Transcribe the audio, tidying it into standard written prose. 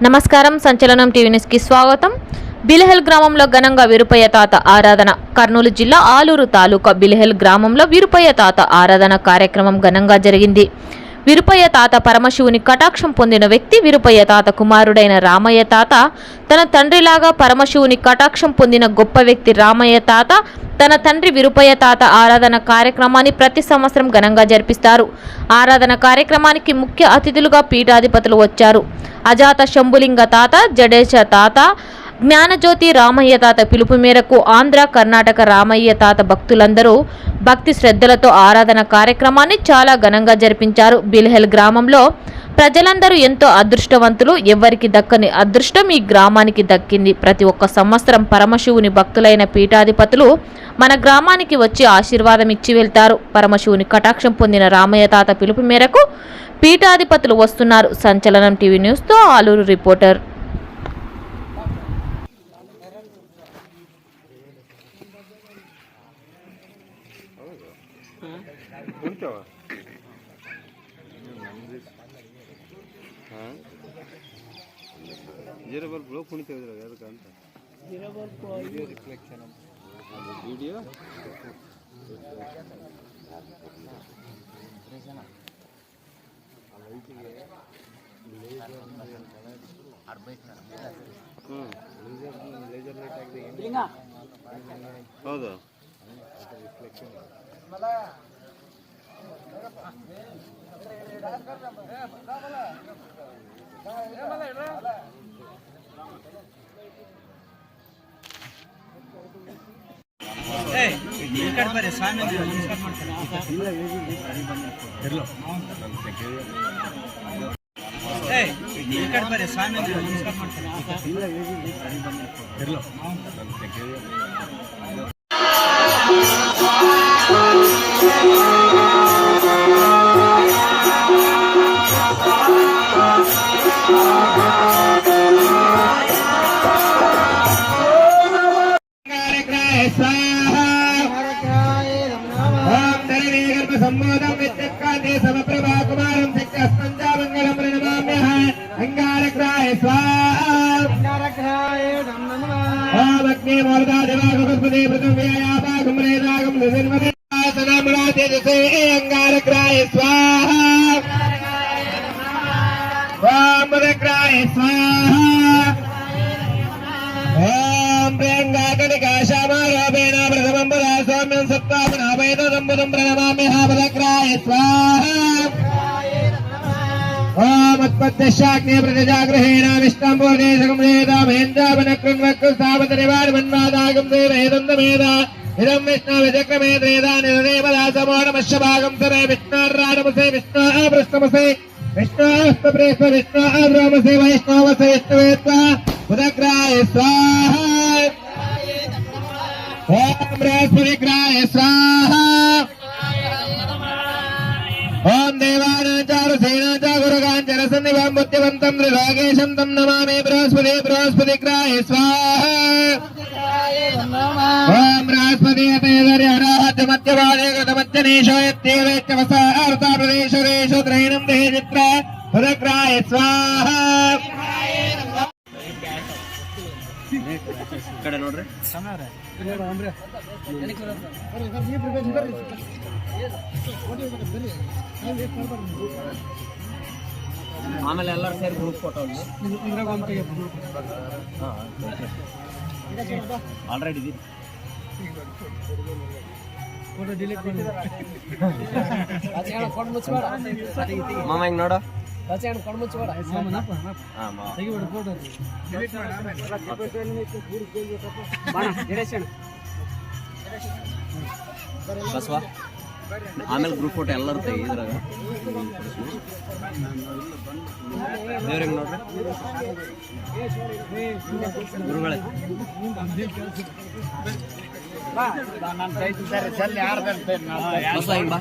నమస్కారం. సంచలనం TV news కి స్వాగతం. బిలహెల్ గ్రామంలో ఘనంగా వీరపయ్య తాత ఆరాధన. కర్నూలు జిల్లా ఆలూరు తాలూకా బిలహెల్ గ్రామంలో వీరపయ్య తాత ఆరాధన కార్యక్రమం ఘనంగా జరిగింది. వీరపయ్య తాత పరమశివుని కటాక్షం పొందిన వ్యక్తి. వీరపయ్య తాత కుమారుడైన రామయ్య తాత తన తండ్రిలాగా పరమశివుని కటాక్షం పొందిన గొప్ప వ్యక్తి రామయ్య తాత తన తండ్రి వీరపయ్య తాత ఆరాధన కార్యక్రమాన్ని ప్రతి సంవత్సరం ఘనంగా జరిపిస్తారు. ఆరాధన కార్యక్రమానికి ముఖ్య అతిథులుగా పీఠాధిపతులు వచ్చారు. అజాత శంభులింగ తాత, జడేశ తాత, జ్ఞానజ్యోతి రామయ్య తాత పిలుపు మేరకు ఆంధ్ర, కర్ణాటక రామయ్య తాత భక్తులందరూ భక్తి శ్రద్ధలతో ఆరాధన కార్యక్రమాన్ని చాలా ఘనంగా జరిపించారు. బిలహెల్ గ్రామంలో ప్రజలందరూ ఎంతో అదృష్టవంతులు. ఎవరికి దక్కని అదృష్టం ఈ గ్రామానికి దక్కింది. ప్రతి ఒక్క సంవత్సరం పరమశివుని భక్తులైన పీఠాధిపతులు మన గ్రామానికి వచ్చి ఆశీర్వాదం ఇచ్చి వెళ్తారు. పరమశివుని కటాక్షం పొందిన రామయ్య తాత పిలుపు మేరకు పీఠాధిపతులు వస్తున్నారు. సంచలనం టీవీ న్యూస్తో ఆలూరు రిపోర్టర్. వీడియో ಹೌದು సంబోధం విద్యకాంతే సమప్రభా కుమారం శక్తిస్పంచామంగళం ప్రణమామ్యః. అంగారగ్రాయ స్వాహా. ఓం అగ్నే మూలదా దేవాగస్పదే పృథివ్యాయాపాగం రేదాగం నిజన్మదే సనామరాతే దసే అంగారగ్రాయ స్వాహా. ఓం ఉదగ్రాయ స్వాహా. ఓం ప్రియంగాకనికాశామారోపేణ ప్రథమం పదా సౌమ్యం సత్వాపనాభేదం ప్రణమామ్యః. పదగ్రాయ స్వాహా. ఓం ఉత్పత్తిశాగ్నే ప్రతిజాగ్రహేణ విష్ణం పూర్ణేశకం వేదామేంద్రావనక్రంవక్స్థాపతనివారమన్వాదాగం దేవేదందమేద ఇదం విష్ణు విచక్రమేద్రేదా నిరదేవదాసమోడమశ్యభాగం సరే విష్ణారాడమసే విష్ణు పృష్ఠమసే విష్ణుస్తప్రేష్ఠ విష్ణు ఆద్రోమసే వైష్ణవసే విష్ణువేత్వ. ఉదగ్రాయ స్వాహా. ఓం బృహస్పతిగ్రాయ స్వాహా. ఓం దేవానాచారు సేనాచాగురగాంచన సన్నిభం బుద్ధివంతం త్రిలోకేశం తం నమామి. బృహస్పతిగ్రాయ స్వాహా. ఓం బృహస్పతి అతేదర్యరాహత్యమత్యవాదే గతమత్యనేశోయత్యేవేత్యవసార్తాప్రదేశేషు త్రైణం దేహ చిత్ర. ఉదగ్రాయ స్వాహా. ఇక్కడ ನೋಡ್ರಿ ಆಮೇಲೆ ಎಲ್ಲರೂ ಸೇರಿ ಗ್ರೂಪ್ ಫೋಟೋ ಆಲ್ರೆಡಿ ಇದೆ ಮಾಮ ಹಿಂಗ್ ನೋಡು. ಬಸವ ಆಮೇಲೆ ಗ್ರೂಪ್ ಫೋಟೋ ಎಲ್ಲರೂ ತೆಗಿದ್ರಾಗ ದೇವ್ರಿಗೆ ನೋಡ್ರಿ ಗುರುಗಳೇ ಬಸವ ಹಿಂಗ್ ಬಾ.